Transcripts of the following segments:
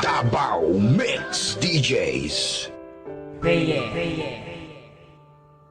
Davao Mix DJs.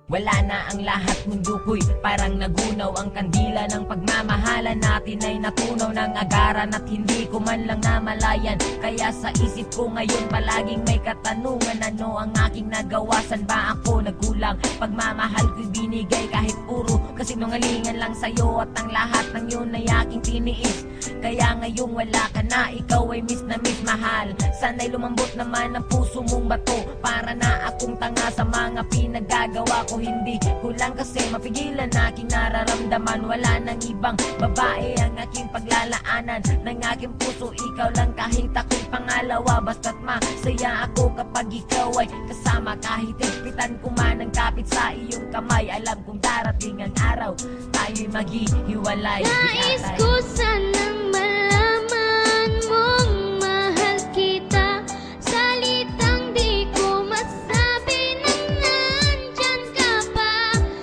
Wala na ang lahat, mundo ko'y parang nagunaw. Ang kandila ng pagmamahalan natin ay natunaw ng agaran at hindi ko man lang namalayan. Kaya sa isip ko ngayon palaging may katanungan, ano ang aking nagawa? San ba ako nagkulang? Pagmamahal ko'y binigay kahit puro kasinungalingan lang sa'yo, at ang lahat ng yun ay aking tiniis. Kaya ngayong wala ka na, ikaw ay miss na miss mahal. Sana'y lumambot naman ang puso mong bato. Para na akong tanga sa mga pinagagawa ko, hindi ko lang kasi mapigilan aking nararamdaman. Wala nang ibang babae ang aking paglalaanan ng aking puso, ikaw lang kahit ako'y pangalawa. Basta't masaya ako kapag ikaw ay kasama, kahit higpitan ko man ang kapit sa iyong kamay. Alam kong darating ang araw, tayo'y maghihiwalay. Nais ko sanang malaman mong mahal kita. Salitang di ko masabi nang nandyan ka pa.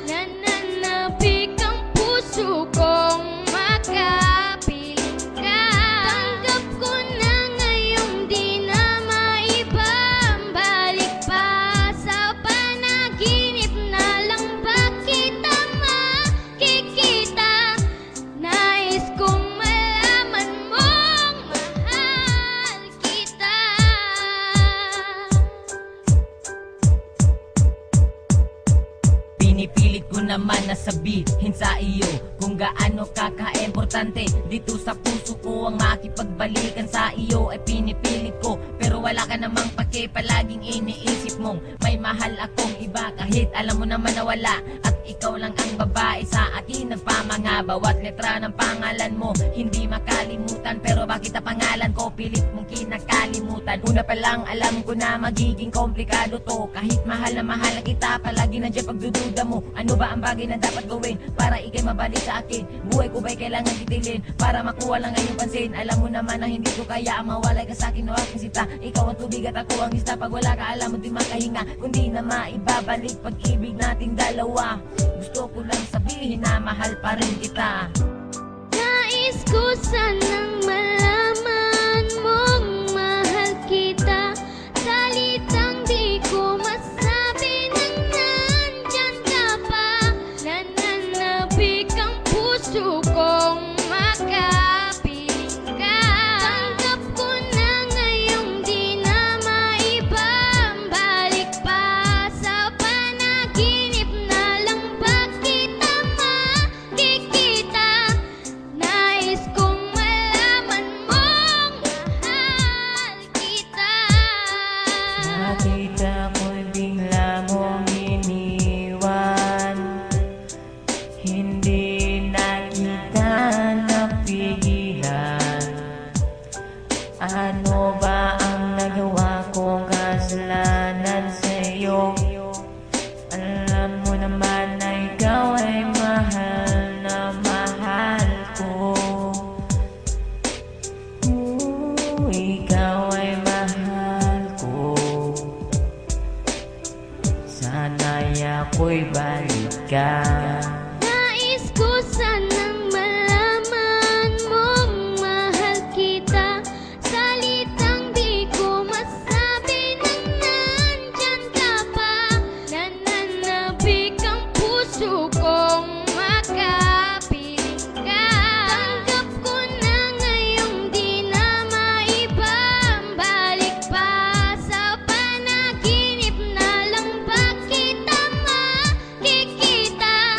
Nananabik ang puso kong makapiling ka. Tanggap ko na ngayong di na maibabalik pa. Sa panaginip na lang ba kita makikita? Nais kong malaman mong mahal kita. Pinipilit ko naman na sabihin sa iyo kung gaano kaka-importante dito sa puso ko ang makipagbalikan sa iyo. Ay pinipilit ko pero wala ka namang pake, palaging iniisip mong may mahal akong iba, kahit alam mo naman na wala. At ikaw lang ang babae sa akin nagpamanga. Bawat letra ng pangalan mo hindi makalimutan, pero bakit ang pangalan ko pilit mong kinakalimutan? Una pa lang alam ko na magiging komplikado to, kahit mahal na kita, palagi nandiyan pagdududa mo. Ano ba ang bagay na dapat gawin para ikay mabalik sa akin? Buhay ko ba'y kailangan titilin para makuha lang ang iyong pansin? Alam mo naman na hindi ko kaya ang mawalay ka sa akin o aking sita. Ikaw ang tubig at ako ang isda, pag wala ka alam mo di makahinga, kundi na maibabalik pag-ibig nating dalawa. Gusto ko lang sabihin na mahal pa rin kita. Nais ko sa